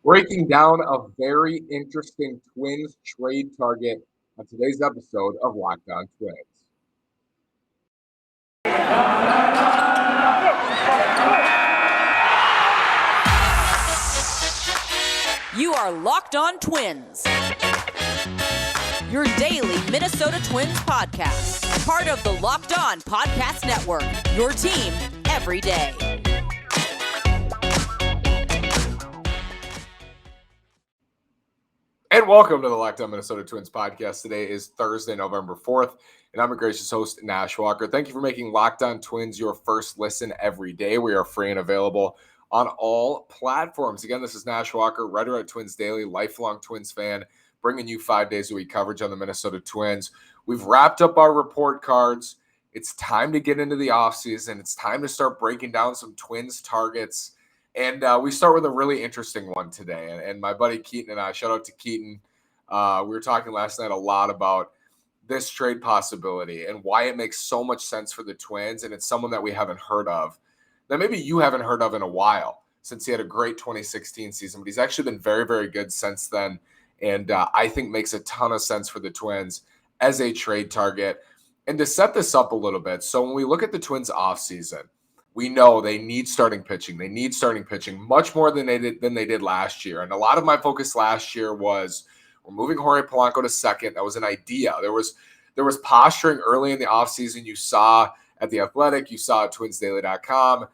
breaking down a very interesting Twins trade target on today's episode of Locked On Twins. You are Locked On Twins, your daily Minnesota Twins podcast, part of the Locked On Podcast Network, your team every day. And welcome to the Locked On Minnesota Twins podcast. Today is Thursday, November 4th, and I'm your gracious host, Nash Walker. Thank you for making Locked On Twins your first listen every day. We are free and available on all platforms. Again, this is Nash Walker, writer at Twins Daily, lifelong Twins fan, bringing you 5 days a week coverage on the Minnesota Twins. We've wrapped up our report cards. It's time to get into the offseason. It's time to start breaking down some Twins targets. And we start with a really interesting one today. And my buddy Keaton and I, shout out to Keaton, we were talking last night a lot about this trade possibility and why it makes so much sense for the Twins. And it's someone that we haven't heard of, that maybe you haven't heard of in a while, since he had a great 2016 season. But he's actually been very, very good since then. And I think makes a ton of sense for the Twins as a trade target. And to set this up a little bit, so when we look at the Twins offseason, we know they need starting pitching. They need starting pitching much more than they did last year. And a lot of my focus last year was we're moving Jorge Polanco to second. That was an idea. There was posturing early in the offseason. You saw at The Athletic, you saw at twinsdaily.com,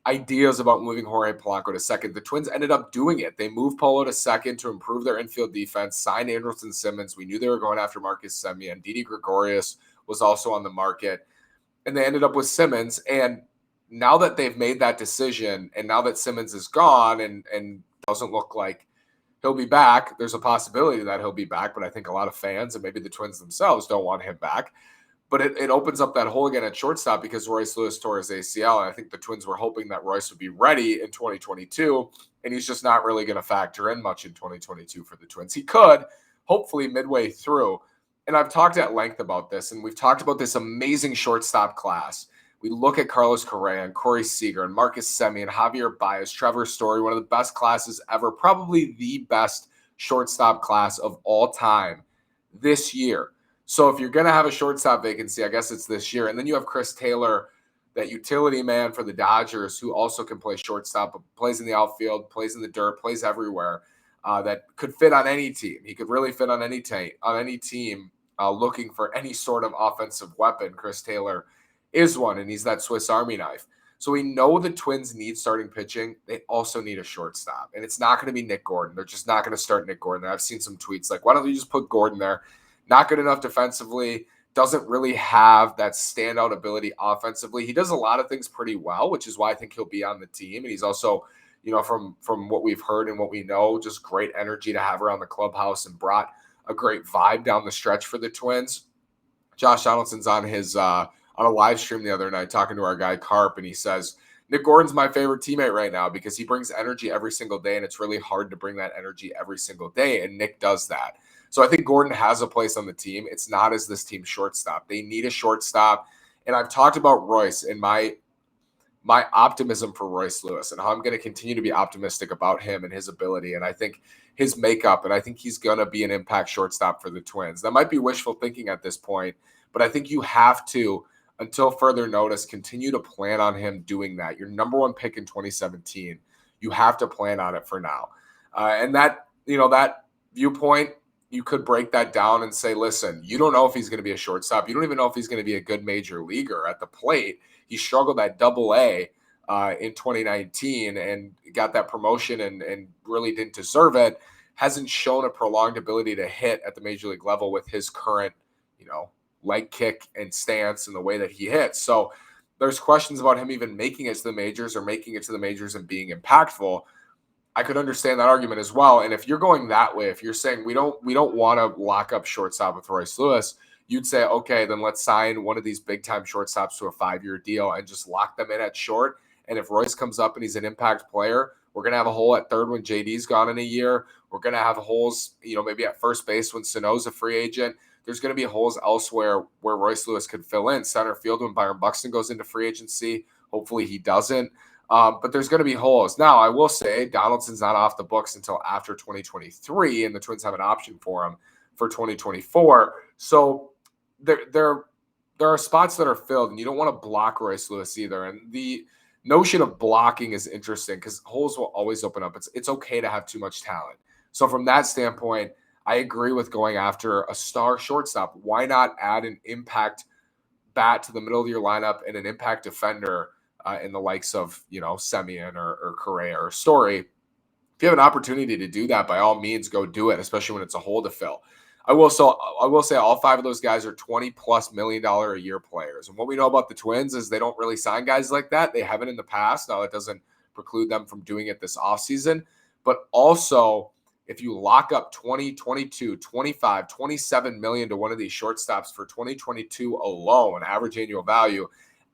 ideas about moving Jorge Polanco to second. The Twins ended up doing it. They moved Polo to second to improve their infield defense, signed Andrelton Simmons. We knew they were going after Marcus Semien. Didi Gregorius was also on the market. And they ended up with Simmons. And now that they've made that decision, and now that Simmons is gone and doesn't look like he'll be back, there's a possibility that he'll be back, but I think a lot of fans and maybe the Twins themselves don't want him back. But it opens up that hole again at shortstop because Royce Lewis tore his ACL, and I think the Twins were hoping that Royce would be ready in 2022, and he's just not really going to factor in much in 2022 for the Twins. He could, hopefully, midway through. And I've talked at length about this, and we've talked about this amazing shortstop class. We look at Carlos Correa and Corey Seager and Marcus Semien, Javier Baez, Trevor Story, one of the best classes ever, probably the best shortstop class of all time this year. So if you're going to have a shortstop vacancy, I guess it's this year. And then you have Chris Taylor, that utility man for the Dodgers, who also can play shortstop, plays in the outfield, plays in the dirt, plays everywhere, that could fit on any team. He could really fit on any team looking for any sort of offensive weapon. Chris Taylor is one, and he's that Swiss Army knife. So we know the Twins need starting pitching. They also need a shortstop, and it's not going to be Nick Gordon. They're just not going to start Nick Gordon. I've seen some tweets like, why don't you just put Gordon there? Not good enough defensively, doesn't really have that standout ability offensively. He does a lot of things pretty well, which is why I think he'll be on the team. And he's also, from what we've heard and what we know, just great energy to have around the clubhouse and brought a great vibe down the stretch for the Twins. Josh Donaldson's on his on a live stream the other night talking to our guy Carp, and he says, Nick Gordon's my favorite teammate right now because he brings energy every single day, and it's really hard to bring that energy every single day, and Nick does that. So I think Gordon has a place on the team. It's not as this team's shortstop. They need a shortstop, and I've talked about Royce and my optimism for Royce Lewis and how I'm going to continue to be optimistic about him and his ability, and I think his makeup, and I think he's going to be an impact shortstop for the Twins. That might be wishful thinking at this point, but I think you have to, until further notice, continue to plan on him doing that. Your number one pick in 2017, you have to plan on it for now. And that viewpoint, you could break that down and say, listen, you don't know if he's going to be a shortstop. You don't even know if he's going to be a good major leaguer at the plate. He struggled at Double-A in 2019 and got that promotion and really didn't deserve it. Hasn't shown a prolonged ability to hit at the major league level with his current, leg kick and stance and the way that he hits. So there's questions about him even making it to the majors or making it to the majors and being impactful. I could understand that argument as well. And if you're going that way, if you're saying we don't want to lock up shortstop with Royce Lewis, you'd say, okay, then let's sign one of these big time shortstops to a 5-year deal and just lock them in at short. And if Royce comes up and he's an impact player, we're going to have a hole at third when JD's gone in a year. We're going to have holes, maybe at first base when Sano's a free agent. There's going to be holes elsewhere where Royce Lewis could fill in. Center field when Byron Buxton goes into free agency. Hopefully he doesn't. But there's going to be holes. Now, I will say Donaldson's not off the books until after 2023, and the Twins have an option for him for 2024. So there are spots that are filled, and you don't want to block Royce Lewis either. And the notion of blocking is interesting because holes will always open up. It's okay to have too much talent. So from that standpoint, I agree with going after a star shortstop. Why not add an impact bat to the middle of your lineup and an impact defender in the likes of, Semien or Correa or Story? If you have an opportunity to do that, by all means, go do it, especially when it's a hole to fill. I will say all five of those guys are $20+ million a year players. And what we know about the Twins is they don't really sign guys like that. They haven't in the past. Now, that doesn't preclude them from doing it this offseason. But also, if you lock up 20, 22, 25, 27 million to one of these shortstops for 2022 alone, average annual value,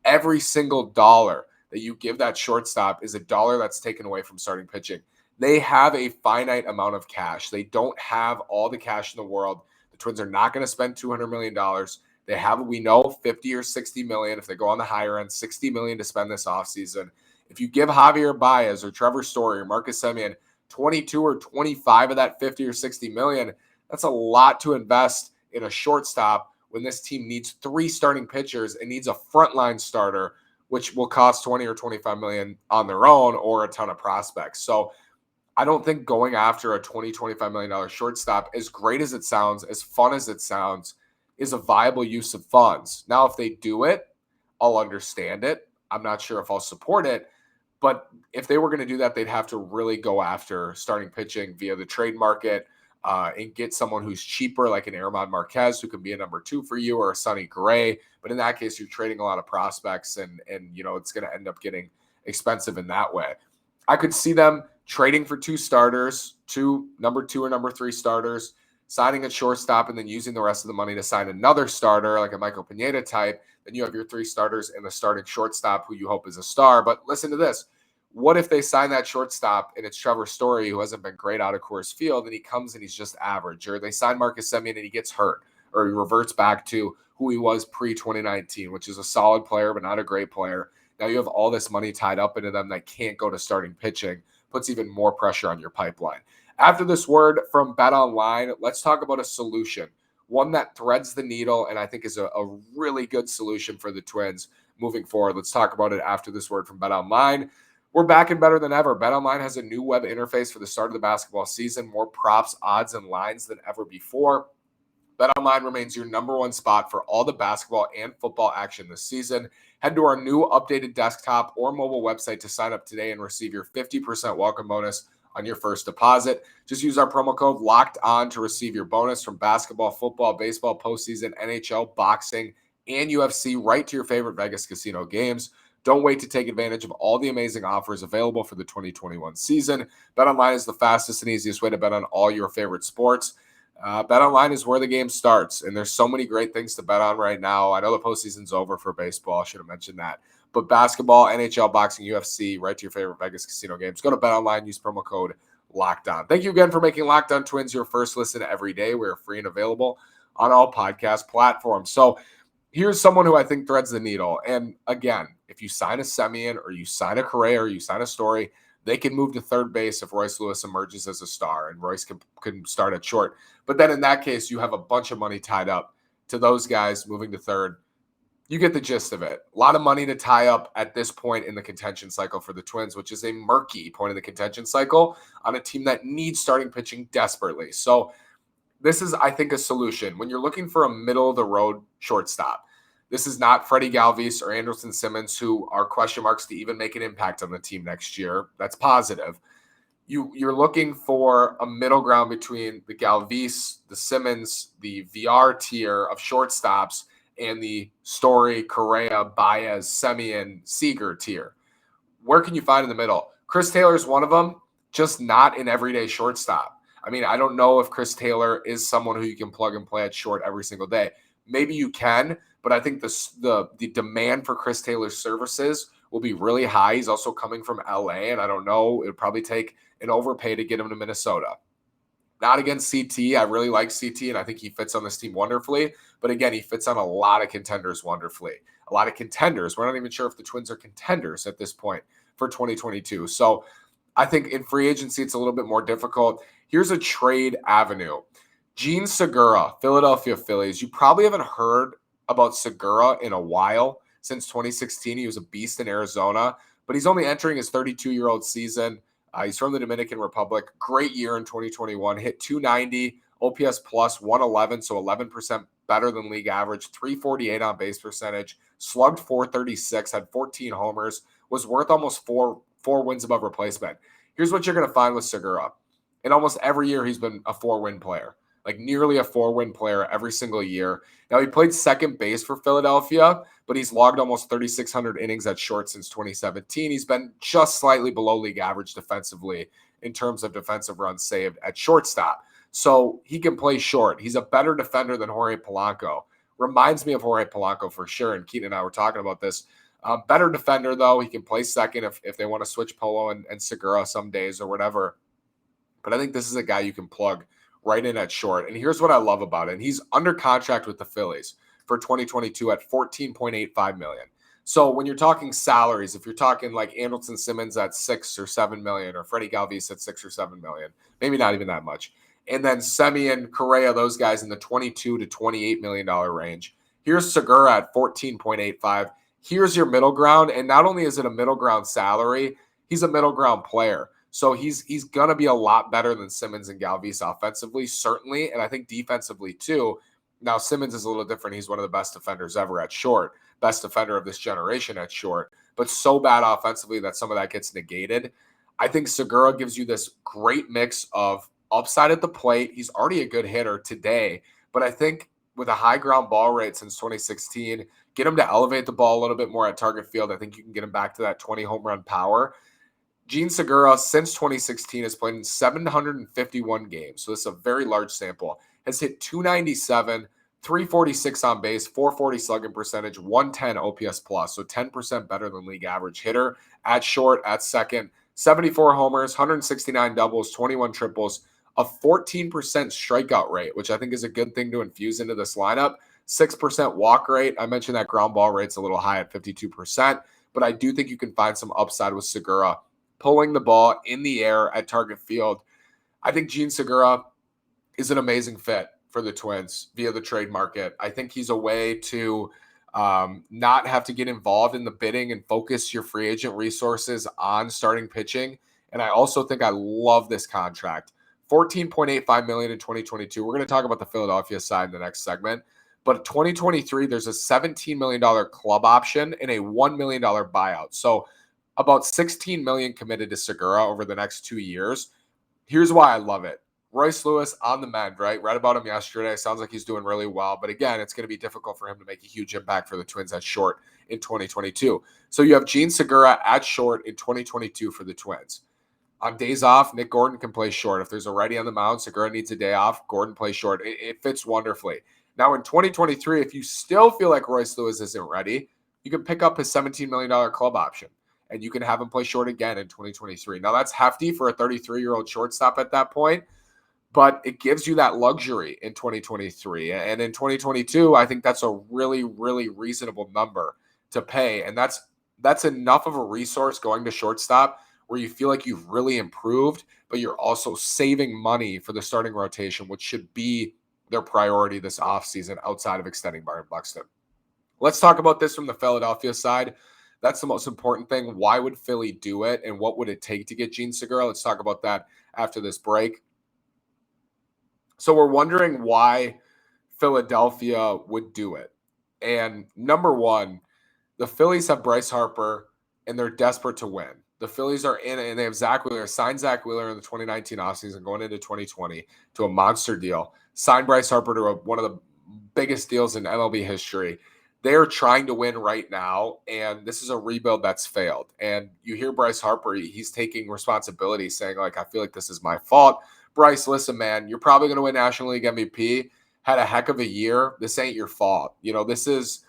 every single dollar that you give that shortstop is a dollar that's taken away from starting pitching. They have a finite amount of cash. They don't have all the cash in the world. The Twins are not going to spend $200 million. They have, we know, 50 or 60 million. If they go on the higher end, 60 million to spend this offseason. If you give Javier Baez or Trevor Story or Marcus Semien 22 or 25 of that 50 or 60 million, that's a lot to invest in a shortstop when this team needs 3 starting pitchers and needs a frontline starter, which will cost 20 or 25 million on their own, or a ton of prospects. So I don't think going after a $20, $25 million shortstop, as great as it sounds, as fun as it sounds, is a viable use of funds. Now, if they do it, I'll understand it. I'm not sure if I'll support it. But if they were going to do that, they'd have to really go after starting pitching via the trade market and get someone who's cheaper, like an Aramon Marquez, who can be a number 2 for you, or a Sonny Gray. But in that case, you're trading a lot of prospects, and it's going to end up getting expensive in that way. I could see them trading for 2 starters, 2 number 2 or number 3 starters, signing a shortstop, and then using the rest of the money to sign another starter, like a Michael Pineda type. Then you have your 3 starters and the starting shortstop, who you hope is a star. But listen to this. What if they sign that shortstop and it's Trevor Story, who hasn't been great out of Coors Field, and he comes and he's just average? Or they sign Marcus Semien and he gets hurt, or he reverts back to who he was pre-2019, which is a solid player but not a great player. Now you have all this money tied up into them that can't go to starting pitching. Puts even more pressure on your pipeline. After this word from BetOnline, let's talk about a solution, one that threads the needle and I think is a really good solution for the Twins moving forward. Let's talk about it after this word from BetOnline. We're back and better than ever. BetOnline has a new web interface for the start of the basketball season, more props, odds, and lines than ever before. BetOnline remains your number 1 spot for all the basketball and football action this season. Head to our new updated desktop or mobile website to sign up today and receive your 50% welcome bonus on your first deposit. Just use our promo code LOCKEDON to receive your bonus from basketball, football, baseball, postseason, NHL, boxing, and UFC right to your favorite Vegas casino games. Don't wait to take advantage of all the amazing offers available for the 2021 season. BetOnline is the fastest and easiest way to bet on all your favorite sports. BetOnline is where the game starts, and there's so many great things to bet on right now. I know the postseason's over for baseball. I should have mentioned that. But basketball, NHL, boxing, UFC, right to your favorite Vegas casino games. Go to BetOnline, use promo code LOCKEDON. Thank you again for making Locked On Twins your first listen every day. We're free and available on all podcast platforms. So here's someone who I think threads the needle. And again, if you sign a Semien or you sign a Correa or you sign a Story, they can move to third base if Royce Lewis emerges as a star, and Royce can start at short. But then in that case, you have a bunch of money tied up to those guys moving to third. You get the gist of it. A lot of money to tie up at this point in the contention cycle for the Twins, which is a murky point in the contention cycle on a team that needs starting pitching desperately. So this is, I think, a solution. When you're looking for a middle-of-the-road shortstop, this is not Freddie Galvis or Andrelton Simmons, who are question marks to even make an impact on the team next year. That's positive. You're looking for a middle ground between the Galvis, the Simmons, the VR tier of shortstops, and the Story, Correa, Baez, Semien, Seager tier. Where can you find in the middle? Chris Taylor is one of them, just not an everyday shortstop. I mean, I don't know if Chris Taylor is someone who you can plug and play at short every single day. Maybe you can, but I think the demand for Chris Taylor's services will be really high. He's also coming from LA, and I don't know, it would probably take an overpay to get him to Minnesota. Not against CT. I really like CT, and I think he fits on this team wonderfully. But again, he fits on a lot of contenders wonderfully. A lot of contenders. We're not even sure if the Twins are contenders at this point for 2022. So I think in free agency, it's a little bit more difficult. Here's a trade avenue. Gene Segura, Philadelphia Phillies. You probably haven't heard about Segura in a while. Since 2016, he was a beast in Arizona, but he's only entering his 32-year-old season. He's from the Dominican Republic. Great year in 2021. Hit 290, OPS plus 111, so 11% better than league average. 348 on base percentage. Slugged 436, had 14 homers. Was worth almost four wins above replacement. Here's what you're going to find with Segura. In almost every year, he's been a 4-win player. Like nearly a 4-win player every single year. Now, he played second base for Philadelphia, but he's logged almost 3,600 innings at short since 2017. He's been just slightly below league average defensively in terms of defensive runs saved at shortstop. So he can play short. He's a better defender than Jorge Polanco. Reminds me of Jorge Polanco for sure, and Keaton and I were talking about this. Better defender, though. He can play second if they want to switch Polo and Segura some days or whatever. But I think this is a guy you can plug right in at short. And here's what I love about it. And he's under contract with the Phillies for 2022 at $14.85 million. So when you're talking salaries, if you're talking like Andrelton Simmons at $6 or $7 million, or Freddie Galvis at $6 or $7 million, maybe not even that much. And then Semien, Correa, those guys in the $22 to $28 million range. Here's Segura at $14.85. Here's your middle ground. And not only is it a middle ground salary, he's a middle ground player. So he's going to be a lot better than Simmons and Galvis offensively, certainly, and I think defensively too. Now, Simmons is a little different. He's one of the best defenders ever at short, best defender of this generation at short, but so bad offensively that some of that gets negated. I think Segura gives you this great mix of upside at the plate. He's already a good hitter today, but I think with a high ground ball rate since 2016, get him to elevate the ball a little bit more at target field. I think you can get him back to that 20 home run power. Gene Segura, since 2016, has played in 751 games. So this is a very large sample. Has hit 297, 346 on base, 440 slugging percentage, 110 OPS plus. So 10% better than league average hitter at short, at second. 74 homers, 169 doubles, 21 triples, a 14% strikeout rate, which I think is a good thing to infuse into this lineup. 6% walk rate. I mentioned that ground ball rate's a little high at 52%, but I do think you can find some upside with Segura pulling the ball in the air at target field. I think Gene Segura is an amazing fit for the Twins via the trade market. I think he's a way to not have to get involved in the bidding and focus your free agent resources on starting pitching. And I also think I love this contract. $14.85 million in 2022. We're going to talk about the Philadelphia side in the next segment. But 2023, there's a $17 million club option and a $1 million buyout. So about $16 million committed to Segura over the next 2 years. Here's why I love it. Royce Lewis on the mend, right? Read about him yesterday. Sounds like he's doing really well. But again, it's going to be difficult for him to make a huge impact for the Twins at short in 2022. So you have Gene Segura at short in 2022 for the Twins. On days off, Nick Gordon can play short. If there's a righty on the mound, Segura needs a day off, Gordon plays short. It fits wonderfully. Now in 2023, if you still feel like Royce Lewis isn't ready, you can pick up his $17 million club option. And you can have him play short again in 2023. Now, that's hefty for a 33-year-old shortstop at that point, but it gives you that luxury in 2023. And in 2022, I think that's a really, really reasonable number to pay. And that's enough of a resource going to shortstop where you feel like you've really improved, but you're also saving money for the starting rotation, which should be their priority this offseason outside of extending Byron Buxton. Let's talk about this from the Philadelphia side. That's the most important thing. Why would Philly do it, and what would it take to get Gene Segura? Let's talk about that after this break. So we're wondering why Philadelphia would do it. And number one, the Phillies have Bryce Harper, and they're desperate to win. The Phillies are in it, and they have Zach Wheeler. Signed Zach Wheeler in the 2019 offseason going into 2020 to a monster deal. Signed Bryce Harper to one of the biggest deals in MLB history. They are trying to win right now, and this is a rebuild that's failed. And you hear Bryce Harper, he's taking responsibility, saying, like, I feel like this is my fault. Bryce, listen, man, you're probably going to win National League MVP. Had a heck of a year. This ain't your fault. You know, this is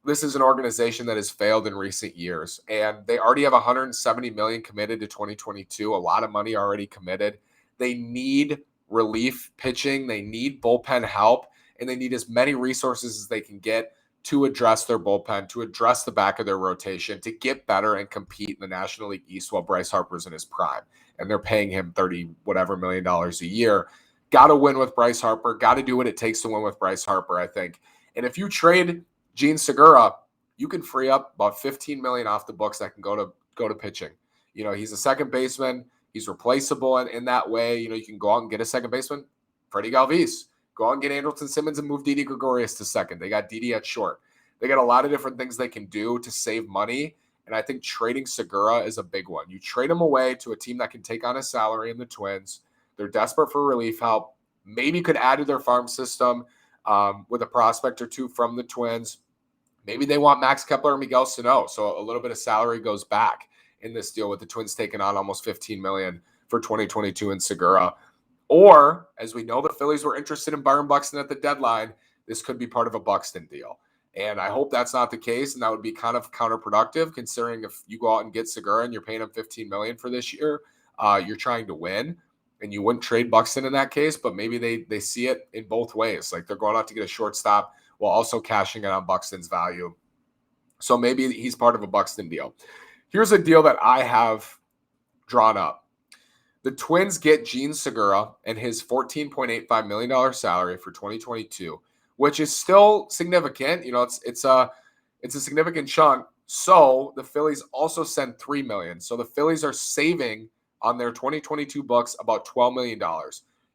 an organization that has failed in recent years, and they already have $170 million committed to 2022, a lot of money already committed. They need relief pitching. They need bullpen help, and they need as many resources as they can get to address their bullpen, to address the back of their rotation, to get better and compete in the National League East while Bryce Harper's in his prime. And they're paying him $30 whatever million a year. Got to win with Bryce Harper. Got to do what it takes to win with Bryce Harper, I think. And if you trade Gene Segura, you can free up about $15 million off the books that can go to pitching. You know, he's a second baseman. He's replaceable in that way. You know, you can go out and get a second baseman, Freddie Galvis. Go out and get Andrelton Simmons and move Didi Gregorius to second. They got Didi at short. They got a lot of different things they can do to save money. And I think trading Segura is a big one. You trade him away to a team that can take on his salary in the Twins. They're desperate for relief help. Maybe could add to their farm system with a prospect or two from the Twins. Maybe they want Max Kepler or Miguel Sano. So a little bit of salary goes back in this deal with the Twins taking on almost $15 million for 2022 in Segura. Or, as we know, the Phillies were interested in Byron Buxton at the deadline. This could be part of a Buxton deal. And I hope that's not the case, and that would be kind of counterproductive, considering if you go out and get Segura and you're paying him $15 million for this year, you're trying to win, and you wouldn't trade Buxton in that case, but maybe they see it in both ways. Like, they're going out to get a shortstop while also cashing in on Buxton's value. So maybe he's part of a Buxton deal. Here's a deal that I have drawn up. The Twins get Gene Segura and his $14.85 million salary for 2022, which is still significant. You know, it's a significant chunk. So the Phillies also send $3 million. So the Phillies are saving on their 2022 books about $12 million.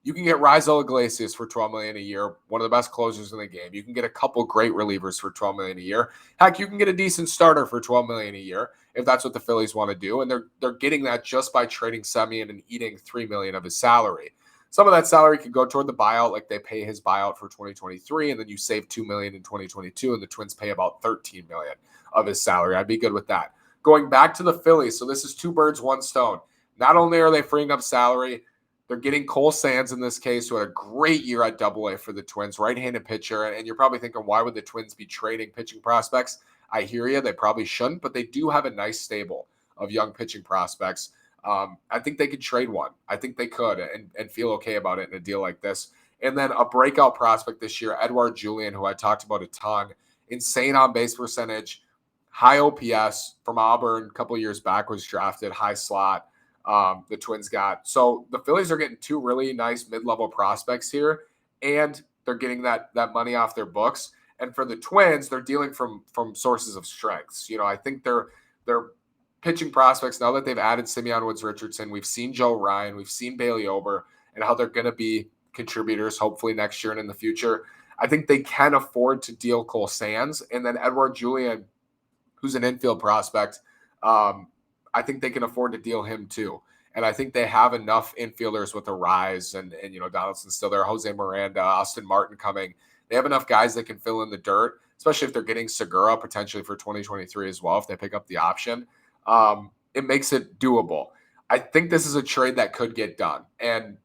You can get Raisel Iglesias for $12 million a year, one of the best closers in the game. You can get a couple great relievers for $12 million a year. Heck, you can get a decent starter for $12 million a year if that's what the Phillies want to do. And they're getting that just by trading Semien and eating $3 million of his salary. Some of that salary could go toward the buyout, like they pay his buyout for 2023, and then you save $2 million in 2022, and the Twins pay about $13 million of his salary. I'd be good with that. Going back to the Phillies, so this is two birds, one stone. Not only are they freeing up salary, they're getting Cole Sands in this case, who had a great year at AA for the Twins, right-handed pitcher. And you're probably thinking, why would the Twins be trading pitching prospects? I hear you. They probably shouldn't, but they do have a nice stable of young pitching prospects. I think they could trade one. I think they could and feel okay about it in a deal like this. And then a breakout prospect this year, Edouard Julien, who I talked about a ton. Insane on-base percentage, high OPS from Auburn a couple years back, was drafted, high slot. The Twins got. So the Phillies are getting two really nice mid-level prospects here, and they're getting that money off their books. And for the Twins, they're dealing from sources of strengths. You know, I think they're pitching prospects, now that they've added Simeon Woods-Richardson, we've seen Joe Ryan, we've seen Bailey Ober, and how they're going to be contributors hopefully next year and in the future. I think they can afford to deal Cole Sands. And then Edouard Julien, who's an infield prospect, I think they can afford to deal him too. And I think they have enough infielders with a rise and you know, Donaldson's still there, Jose Miranda, Austin Martin coming. They have enough guys that can fill in the dirt, especially if they're getting Segura potentially for 2023 as well, if they pick up the option. It makes it doable. I think this is a trade that could get done. And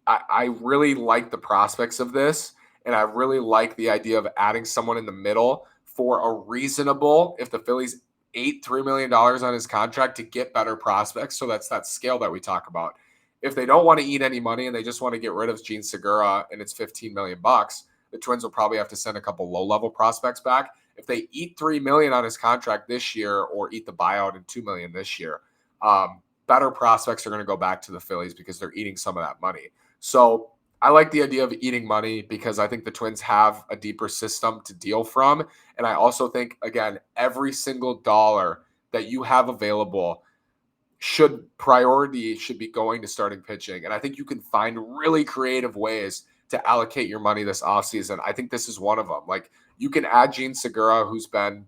I really like the prospects of this. And I really like the idea of adding someone in the middle for a reasonable, if the Phillies ate $3 million on his contract to get better prospects. So that's that scale that we talk about. If they don't want to eat any money and they just want to get rid of Gene Segura and it's $15 million, the Twins will probably have to send a couple low-level prospects back. If they eat $3 million on his contract this year or eat the buyout and $2 million this year, better prospects are going to go back to the Phillies because they're eating some of that money. So I like the idea of eating money because I think the Twins have a deeper system to deal from. And I also think, again, every single dollar that you have available priority should be going to starting pitching. And I think you can find really creative ways to allocate your money this offseason. I think this is one of them. Like, you can add Gene Segura, who's been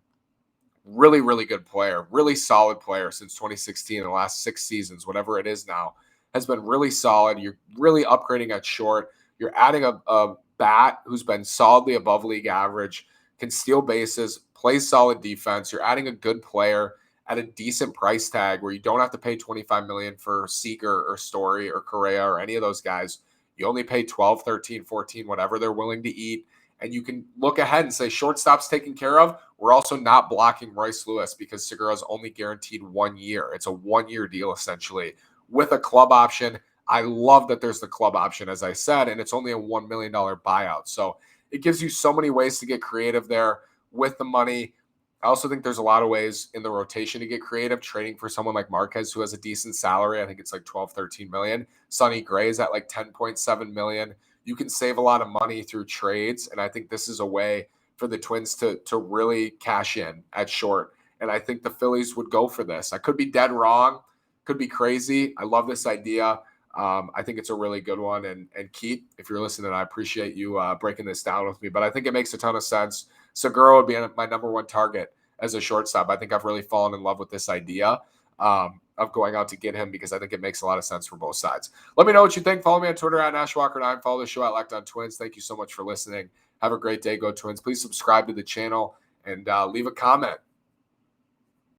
really, really good player, really solid player since 2016, the last 6 seasons, whatever it is now, has been really solid. You're really upgrading at short. You're adding a bat who's been solidly above league average, can steal bases, plays solid defense. You're adding a good player at a decent price tag where you don't have to pay $25 million for Seager or Story or Correa or any of those guys. You only pay 12, 13, 14, whatever they're willing to eat. And you can look ahead and say, shortstop's taken care of. We're also not blocking Royce Lewis because Segura's only guaranteed 1 year. It's a 1-year deal, essentially, with a club option. I love that there's the club option, as I said, and it's only a $1 million buyout. So it gives you so many ways to get creative there with the money. I also think there's a lot of ways in the rotation to get creative, trading for someone like Marquez, who has a decent salary. I think it's like 12, 13 million. Sonny Gray is at like 10.7 million. You can save a lot of money through trades. And I think this is a way for the Twins to really cash in at short. And I think the Phillies would go for this. I could be dead wrong, could be crazy. I love this idea. I think it's a really good one. And Keith, if you're listening, I appreciate you breaking this down with me. But I think it makes a ton of sense. Segura would be my number one target as a shortstop. I think I've really fallen in love with this idea of going out to get him because I think it makes a lot of sense for both sides. Let me know what you think. Follow me on Twitter at NashWalker9. Follow the show at Locked On Twins. Thank you so much for listening. Have a great day. Go Twins. Please subscribe to the channel and leave a comment.